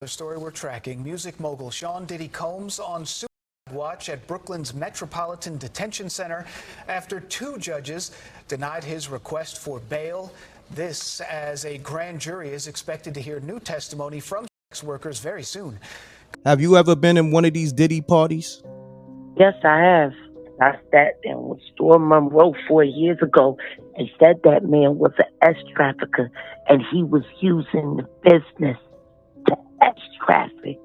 The story we're tracking, music mogul Sean Diddy Combs on suicide watch at Brooklyn's Metropolitan Detention Center after two judges denied his request for bail. This as a grand jury is expected to hear new testimony from sex workers very soon. Have you ever been in one of these Diddy parties? Yes, I have. I sat in with Storm Monroe 4 years ago and said that man was an S-trafficker and he was using the business to S-traffic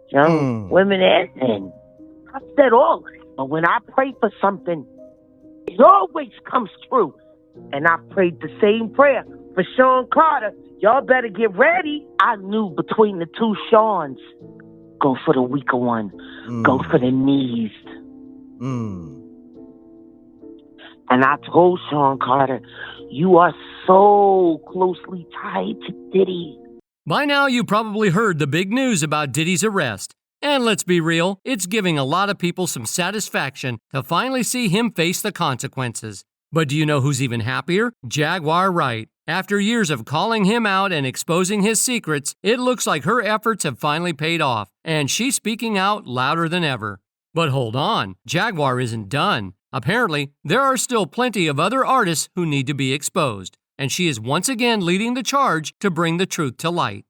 young women and men. I said all this, but when I pray for something, it always comes true. And I prayed the same prayer for Sean Carter. Y'all better get ready. I knew between the two Seans, go for the weaker one. Go for the knees. And I told Sean Carter, you are so closely tied to Diddy. By now, you probably heard the big news about Diddy's arrest. And let's be real, it's giving a lot of people some satisfaction to finally see him face the consequences. But do you know who's even happier? Jaguar Wright. After years of calling him out and exposing his secrets, it looks like her efforts have finally paid off, and she's speaking out louder than ever. But hold on, Jaguar isn't done. Apparently, there are still plenty of other artists who need to be exposed, and she is once again leading the charge to bring the truth to light.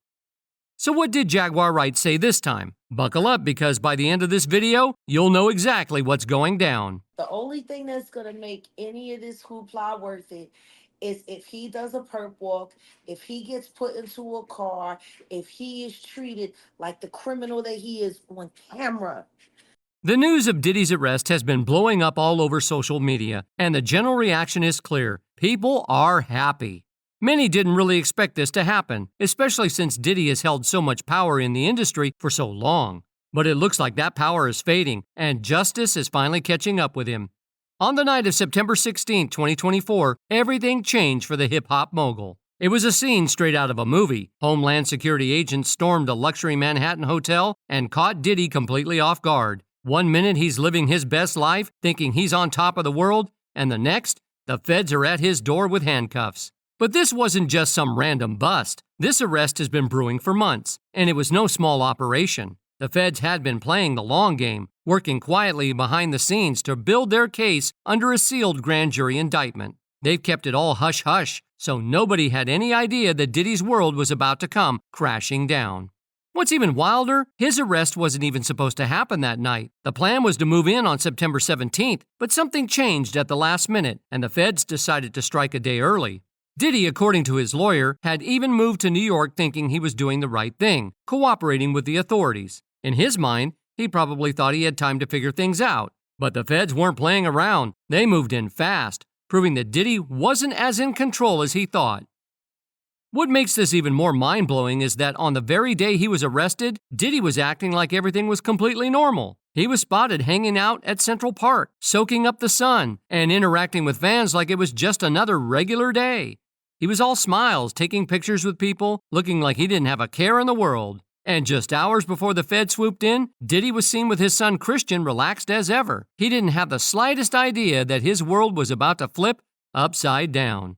So what did Jaguar Wright say this time? Buckle up, because by the end of this video, you'll know exactly what's going down. The only thing that's going to make any of this hoopla worth it is if he does a perp walk, if he gets put into a car, if he is treated like the criminal that he is on camera. The news of Diddy's arrest has been blowing up all over social media, and the general reaction is clear. People are happy. Many didn't really expect this to happen, especially since Diddy has held so much power in the industry for so long. But it looks like that power is fading, and justice is finally catching up with him. On the night of September 16, 2024, everything changed for the hip-hop mogul. It was a scene straight out of a movie. Homeland Security agents stormed a luxury Manhattan hotel and caught Diddy completely off guard. One minute he's living his best life, thinking he's on top of the world, and the next, the feds are at his door with handcuffs. But this wasn't just some random bust. This arrest has been brewing for months, and it was no small operation. The feds had been playing the long game, working quietly behind the scenes to build their case under a sealed grand jury indictment. They've kept it all hush-hush, so nobody had any idea that Diddy's world was about to come crashing down. What's even wilder, his arrest wasn't even supposed to happen that night. The plan was to move in on September 17th, but something changed at the last minute, and the feds decided to strike a day early. Diddy, according to his lawyer, had even moved to New York thinking he was doing the right thing, cooperating with the authorities. In his mind, he probably thought he had time to figure things out. But the feds weren't playing around. They moved in fast, proving that Diddy wasn't as in control as he thought. What makes this even more mind-blowing is that on the very day he was arrested, Diddy was acting like everything was completely normal. He was spotted hanging out at Central Park, soaking up the sun, and interacting with fans like it was just another regular day. He was all smiles, taking pictures with people, looking like he didn't have a care in the world. And just hours before the Fed swooped in, Diddy was seen with his son Christian relaxed as ever. He didn't have the slightest idea that his world was about to flip upside down.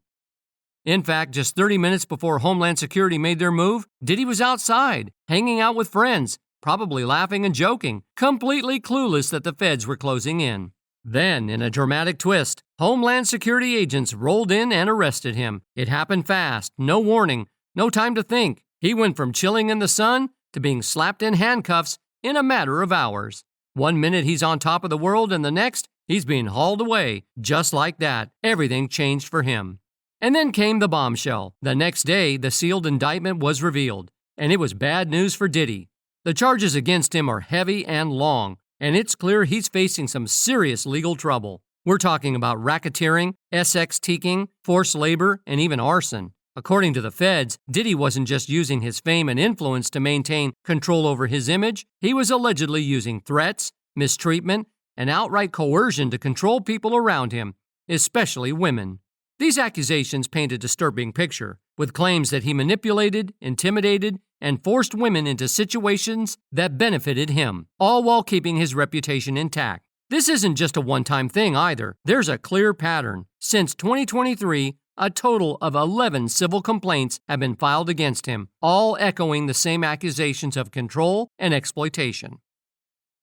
In fact, just 30 minutes before Homeland Security made their move, Diddy was outside, hanging out with friends, probably laughing and joking, completely clueless that the feds were closing in. Then, in a dramatic twist, Homeland Security agents rolled in and arrested him. It happened fast, no warning, no time to think. He went from chilling in the sun to being slapped in handcuffs in a matter of hours. One minute he's on top of the world, and the next, he's being hauled away. Just like that, everything changed for him. And then came the bombshell. The next day, the sealed indictment was revealed, and it was bad news for Diddy. The charges against him are heavy and long, and it's clear he's facing some serious legal trouble. We're talking about racketeering, SXTing, forced labor, and even arson. According to the feds, Diddy wasn't just using his fame and influence to maintain control over his image. He was allegedly using threats, mistreatment, and outright coercion to control people around him, especially women. These accusations paint a disturbing picture, with claims that he manipulated, intimidated, and forced women into situations that benefited him, all while keeping his reputation intact. This isn't just a one-time thing either. There's a clear pattern. Since 2023, A total of 11 civil complaints have been filed against him, all echoing the same accusations of control and exploitation.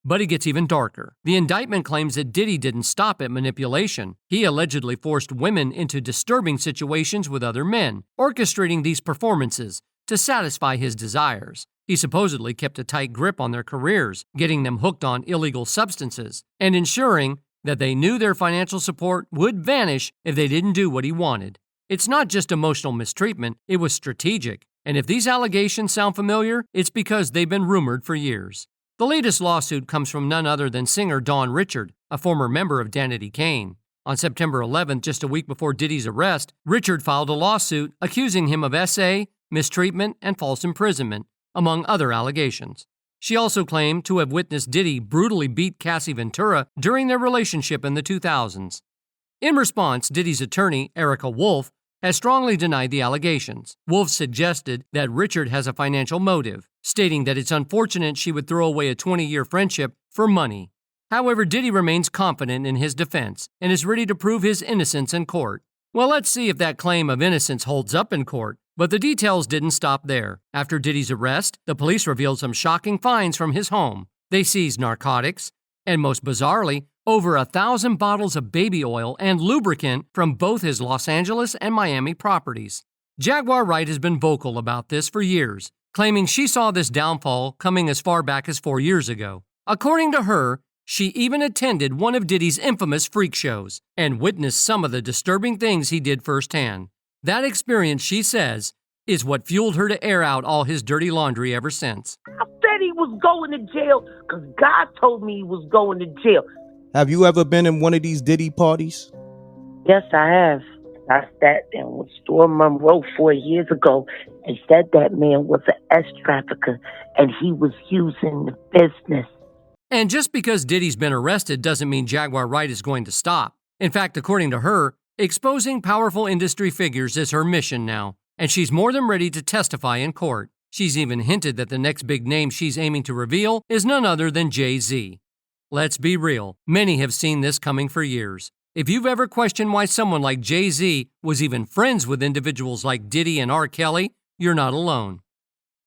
But it gets even darker. The indictment claims that Diddy didn't stop at manipulation. He allegedly forced women into disturbing situations with other men, orchestrating these performances to satisfy his desires. He supposedly kept a tight grip on their careers, getting them hooked on illegal substances, and ensuring that they knew their financial support would vanish if they didn't do what he wanted. It's not just emotional mistreatment, it was strategic. And if these allegations sound familiar, it's because they've been rumored for years. The latest lawsuit comes from none other than singer Dawn Richard, a former member of Danity Kane. On September 11th, just a week before Diddy's arrest, Richard filed a lawsuit accusing him of SA, mistreatment, and false imprisonment, among other allegations. She also claimed to have witnessed Diddy brutally beat Cassie Ventura during their relationship in the 2000s. In response, Diddy's attorney, Erica Wolf, has strongly denied the allegations. Wolf suggested that Richard has a financial motive, stating that it's unfortunate she would throw away a 20-year friendship for money. However, Diddy remains confident in his defense and is ready to prove his innocence in court. Well, let's see if that claim of innocence holds up in court. But the details didn't stop there. After Diddy's arrest, the police revealed some shocking finds from his home. They seized narcotics, and most bizarrely, over 1,000 bottles of baby oil and lubricant from both his Los Angeles and Miami properties. Jaguar Wright has been vocal about this for years, claiming she saw this downfall coming as far back as 4 years ago. According to her, she even attended one of Diddy's infamous freak shows and witnessed some of the disturbing things he did firsthand. That experience, she says, is what fueled her to air out all his dirty laundry ever since. I said he was going to jail because God told me he was going to jail. Have you ever been in one of these Diddy parties? Yes, I have. I sat in with Storm Monroe 4 years ago and said that man was an S-trafficker and he was using the business. And just because Diddy's been arrested doesn't mean Jaguar Wright is going to stop. In fact, according to her, exposing powerful industry figures is her mission now, and she's more than ready to testify in court. She's even hinted that the next big name she's aiming to reveal is none other than Jay-Z. Let's be real, many have seen this coming for years. If you've ever questioned why someone like Jay-Z was even friends with individuals like Diddy and R. Kelly, you're not alone.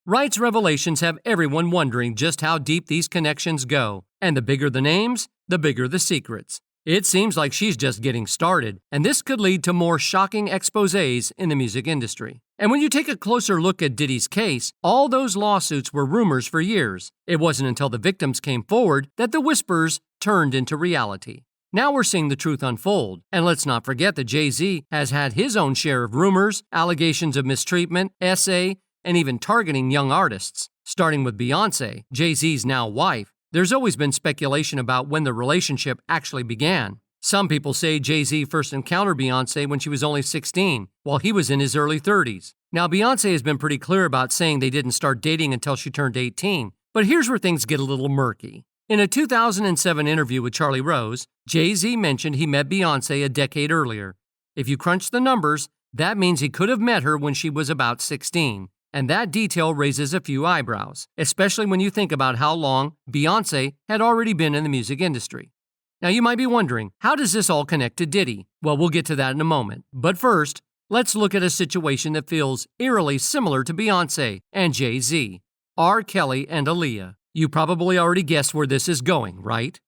Wright's revelations have everyone wondering just how deep these connections go, and the bigger the names, the bigger the secrets. It seems like she's just getting started, and this could lead to more shocking exposés in the music industry. And when you take a closer look at Diddy's case, all those lawsuits were rumors for years. It wasn't until the victims came forward that the whispers turned into reality. Now we're seeing the truth unfold, and let's not forget that Jay-Z has had his own share of rumors, allegations of mistreatment, SA, and even targeting young artists. Starting with Beyoncé, Jay-Z's now wife, there's always been speculation about when the relationship actually began. Some people say Jay-Z first encountered Beyoncé when she was only 16, while he was in his early 30s. Now, Beyoncé has been pretty clear about saying they didn't start dating until she turned 18, but here's where things get a little murky. In a 2007 interview with Charlie Rose, Jay-Z mentioned he met Beyoncé a decade earlier. If you crunch the numbers, that means he could have met her when she was about 16. And that detail raises a few eyebrows, especially when you think about how long Beyoncé had already been in the music industry. Now you might be wondering, how does this all connect to Diddy? Well, we'll get to that in a moment. But first, let's look at a situation that feels eerily similar to Beyoncé and Jay-Z, R. Kelly and Aaliyah. You probably already guessed where this is going, right?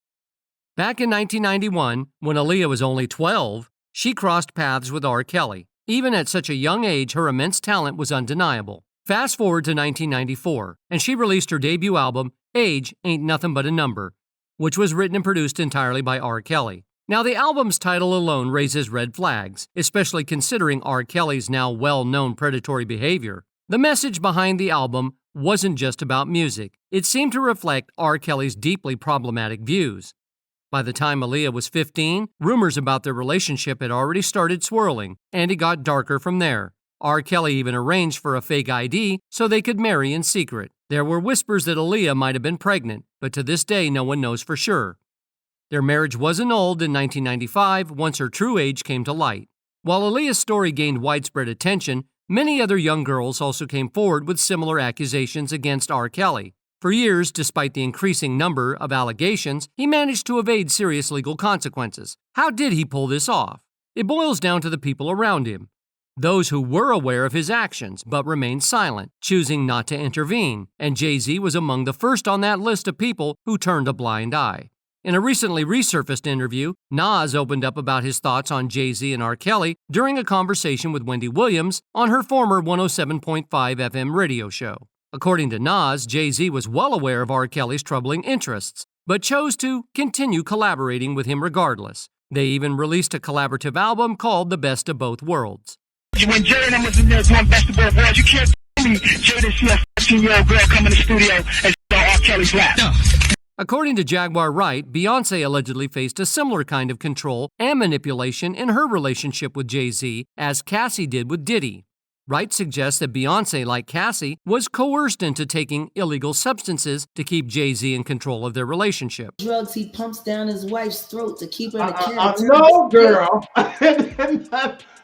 Back in 1991, when Aaliyah was only 12, she crossed paths with R. Kelly. Even at such a young age, her immense talent was undeniable. Fast forward to 1994, and she released her debut album, Age Ain't Nothing But a Number, which was written and produced entirely by R. Kelly. Now, the album's title alone raises red flags, especially considering R. Kelly's now well-known predatory behavior. The message behind the album wasn't just about music. It seemed to reflect R. Kelly's deeply problematic views. By the time Aaliyah was 15, rumors about their relationship had already started swirling, and it got darker from there. R. Kelly even arranged for a fake ID so they could marry in secret. There were whispers that Aaliyah might have been pregnant, but to this day no one knows for sure. Their marriage was annulled in 1995 once her true age came to light. While Aaliyah's story gained widespread attention, many other young girls also came forward with similar accusations against R. Kelly. For years, despite the increasing number of allegations, he managed to evade serious legal consequences. How did he pull this off? It boils down to the people around him. those who were aware of his actions but remained silent, choosing not to intervene, and Jay-Z was among the first on that list of people who turned a blind eye. In a recently resurfaced interview, Nas opened up about his thoughts on Jay-Z and R. Kelly during a conversation with Wendy Williams on her former 107.5 FM radio show. According to Nas, Jay-Z was well aware of R. Kelly's troubling interests, but chose to continue collaborating with him regardless. They even released a collaborative album called The Best of Both Worlds. When Jay and I was in there doing Best of Both Worlds, you can't tell me Jay didn't see a 14-year-old girl come in the studio and sit on R. Kelly's lap. According to Jaguar Wright, Beyoncé allegedly faced a similar kind of control and manipulation in her relationship with Jay-Z as Cassie did with Diddy. Wright suggests that Beyoncé, like Cassie, was coerced into taking illegal substances to keep Jay-Z in control of their relationship. Drugs he pumps down his wife's throat to keep her in a character. No, girl.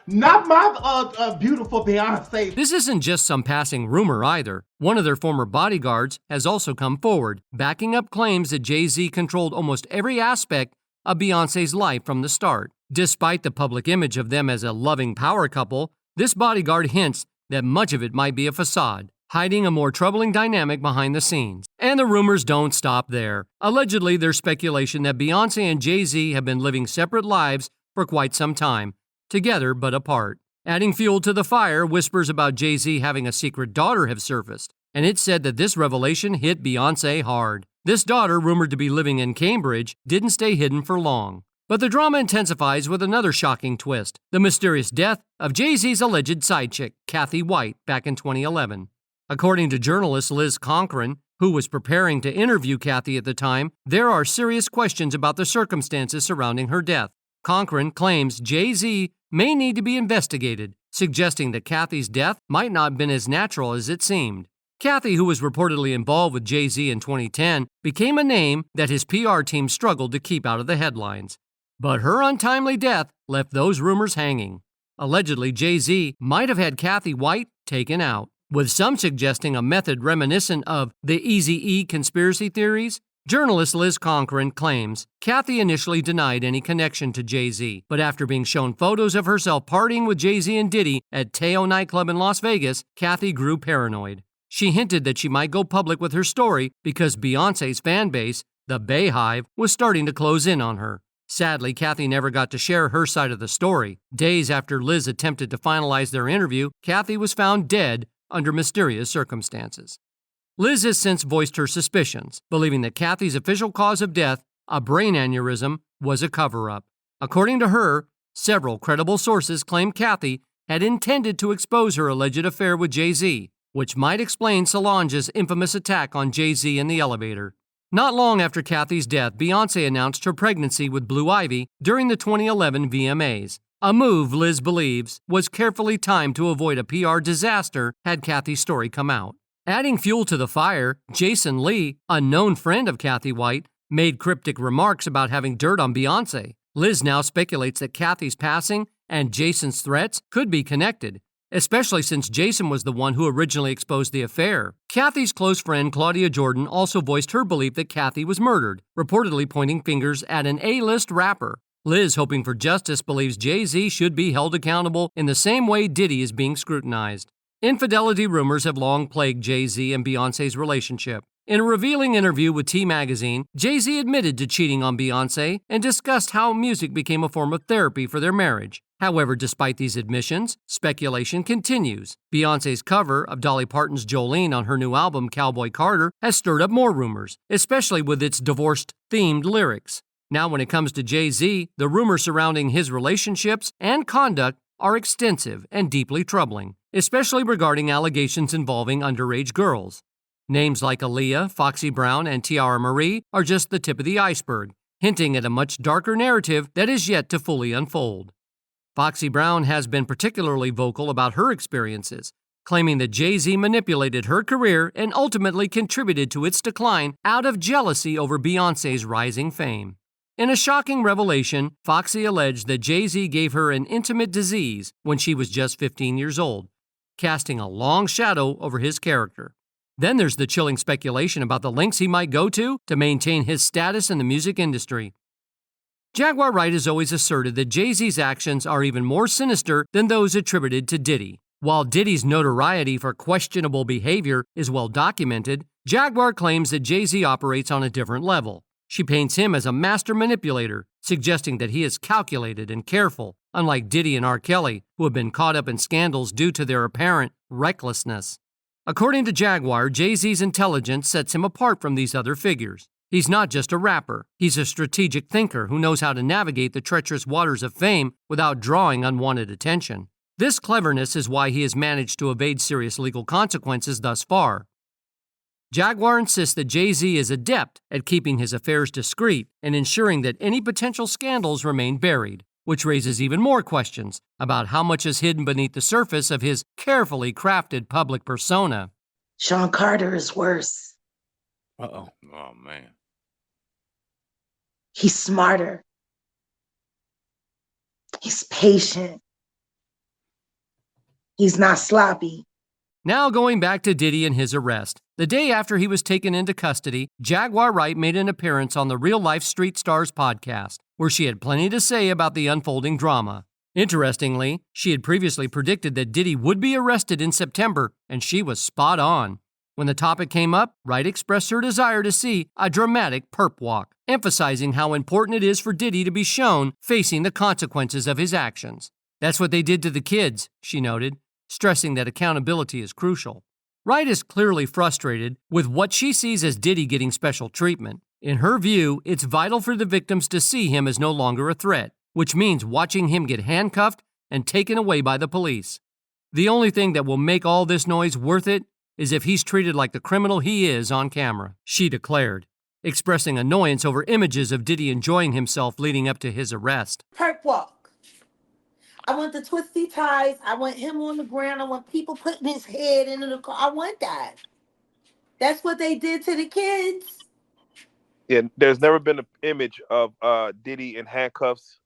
Not my beautiful Beyonce. This isn't just some passing rumor either. One of their former bodyguards has also come forward, backing up claims that Jay-Z controlled almost every aspect of Beyoncé's life from the start. Despite the public image of them as a loving power couple, this bodyguard hints that much of it might be a facade, hiding a more troubling dynamic behind the scenes. And the rumors don't stop there. Allegedly, there's speculation that Beyoncé and Jay-Z have been living separate lives for quite some time, together but apart. Adding fuel to the fire, whispers about Jay-Z having a secret daughter have surfaced, and it's said that this revelation hit Beyoncé hard. This daughter, rumored to be living in Cambridge, didn't stay hidden for long. But the drama intensifies with another shocking twist, the mysterious death of Jay-Z's alleged side chick, Kathy White, back in 2011. According to journalist Liz Conkren, who was preparing to interview Kathy at the time, there are serious questions about the circumstances surrounding her death. Conkren claims Jay-Z may need to be investigated, suggesting that Kathy's death might not have been as natural as it seemed. Kathy, who was reportedly involved with Jay-Z in 2010, became a name that his PR team struggled to keep out of the headlines. But her untimely death left those rumors hanging. Allegedly, Jay-Z might have had Kathy White taken out, with some suggesting a method reminiscent of the Eazy-E conspiracy theories. Journalist Liz Conkren claims Kathy initially denied any connection to Jay-Z, but after being shown photos of herself partying with Jay-Z and Diddy at Teo nightclub in Las Vegas, Kathy grew paranoid. She hinted that she might go public with her story because Beyoncé's fan base, the Bayhive, was starting to close in on her. Sadly, Kathy never got to share her side of the story. Days after Liz attempted to finalize their interview, Kathy was found dead under mysterious circumstances. Liz has since voiced her suspicions, believing that Kathy's official cause of death, a brain aneurysm, was a cover-up. According to her, several credible sources claim Kathy had intended to expose her alleged affair with Jay-Z, which might explain Solange's infamous attack on Jay-Z in the elevator. Not long after Kathy's death, Beyoncé announced her pregnancy with Blue Ivy during the 2011 VMAs, a move Liz believes was carefully timed to avoid a PR disaster had Kathy's story come out. Adding fuel to the fire, Jason Lee, a known friend of Kathy White, made cryptic remarks about having dirt on Beyoncé. Liz now speculates that Kathy's passing and Jason's threats could be connected, especially since Jason was the one who originally exposed the affair. Kathy's close friend Claudia Jordan also voiced her belief that Kathy was murdered, reportedly pointing fingers at an A-list rapper. Liz, hoping for justice, believes Jay-Z should be held accountable in the same way Diddy is being scrutinized. Infidelity rumors have long plagued Jay-Z and Beyoncé's relationship. In a revealing interview with T Magazine, Jay-Z admitted to cheating on Beyoncé and discussed how music became a form of therapy for their marriage. However, despite these admissions, speculation continues. Beyoncé's cover of Dolly Parton's Jolene on her new album Cowboy Carter has stirred up more rumors, especially with its divorced-themed lyrics. Now, when it comes to Jay-Z, the rumors surrounding his relationships and conduct are extensive and deeply troubling, especially regarding allegations involving underage girls. Names like Aaliyah, Foxy Brown, and Tiara Marie are just the tip of the iceberg, hinting at a much darker narrative that is yet to fully unfold. Foxy Brown has been particularly vocal about her experiences, claiming that Jay-Z manipulated her career and ultimately contributed to its decline out of jealousy over Beyoncé's rising fame. In a shocking revelation, Foxy alleged that Jay-Z gave her an intimate disease when she was just 15 years old, casting a long shadow over his character. Then there's the chilling speculation about the lengths he might go to maintain his status in the music industry. Jaguar Wright has always asserted that Jay-Z's actions are even more sinister than those attributed to Diddy. While Diddy's notoriety for questionable behavior is well documented, Jaguar claims that Jay-Z operates on a different level. She paints him as a master manipulator, suggesting that he is calculated and careful, unlike Diddy and R. Kelly, who have been caught up in scandals due to their apparent recklessness. According to Jaguar, Jay-Z's intelligence sets him apart from these other figures. He's not just a rapper, he's a strategic thinker who knows how to navigate the treacherous waters of fame without drawing unwanted attention. This cleverness is why he has managed to evade serious legal consequences thus far. Jaguar insists that Jay-Z is adept at keeping his affairs discreet and ensuring that any potential scandals remain buried, which raises even more questions about how much is hidden beneath the surface of his carefully crafted public persona. Sean Carter is worse. Uh-oh. Oh, man. He's smarter. He's patient. He's not sloppy. Now going back to Diddy and his arrest. The day after he was taken into custody, Jaguar Wright made an appearance on the Real Life Street Stars podcast, where she had plenty to say about the unfolding drama. Interestingly, she had previously predicted that Diddy would be arrested in September, and she was spot on. When the topic came up, Wright expressed her desire to see a dramatic perp walk, emphasizing how important it is for Diddy to be shown facing the consequences of his actions. That's what they did to the kids, she noted, stressing that accountability is crucial. Wright is clearly frustrated with what she sees as Diddy getting special treatment. In her view, it's vital for the victims to see him as no longer a threat, which means watching him get handcuffed and taken away by the police. The only thing that will make all this noise worth it is if he's treated like the criminal he is on camera, she declared, expressing annoyance over images of Diddy enjoying himself leading up to his arrest. Perp walk. I want the twisty ties. I want him on the ground. I want people putting his head into the car. I want that. That's what they did to the kids. Yeah, there's never been an image of Diddy in handcuffs.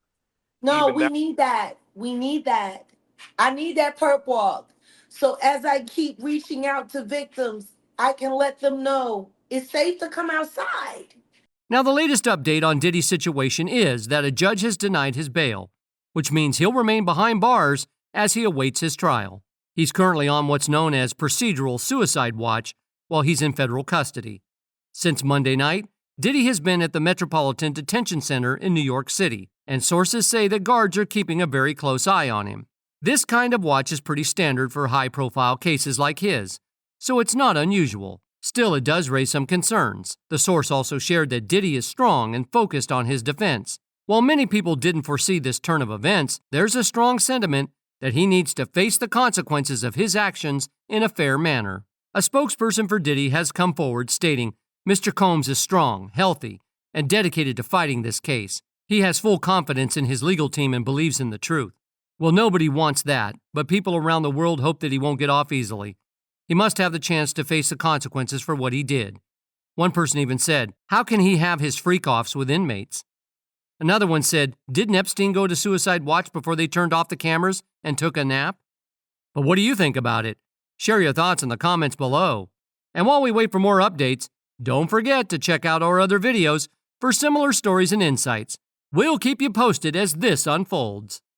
No, we need that. We need that. I need that perp walk. So as I keep reaching out to victims, I can let them know it's safe to come outside. Now, the latest update on Diddy's situation is that a judge has denied his bail, which means he'll remain behind bars as he awaits his trial. He's currently on what's known as procedural suicide watch while he's in federal custody. Since Monday night, Diddy has been at the Metropolitan Detention Center in New York City, and sources say that guards are keeping a very close eye on him. This kind of watch is pretty standard for high-profile cases like his, so it's not unusual. Still, it does raise some concerns. The source also shared that Diddy is strong and focused on his defense. While many people didn't foresee this turn of events, there's a strong sentiment that he needs to face the consequences of his actions in a fair manner. A spokesperson for Diddy has come forward stating, "Mr. Combs is strong, healthy, and dedicated to fighting this case. He has full confidence in his legal team and believes in the truth." Well, nobody wants that, but people around the world hope that he won't get off easily. He must have the chance to face the consequences for what he did. One person even said, "How can he have his freak-offs with inmates?" Another one said, "Didn't Epstein go to suicide watch before they turned off the cameras and took a nap?" But what do you think about it? Share your thoughts in the comments below. And while we wait for more updates, don't forget to check out our other videos for similar stories and insights. We'll keep you posted as this unfolds.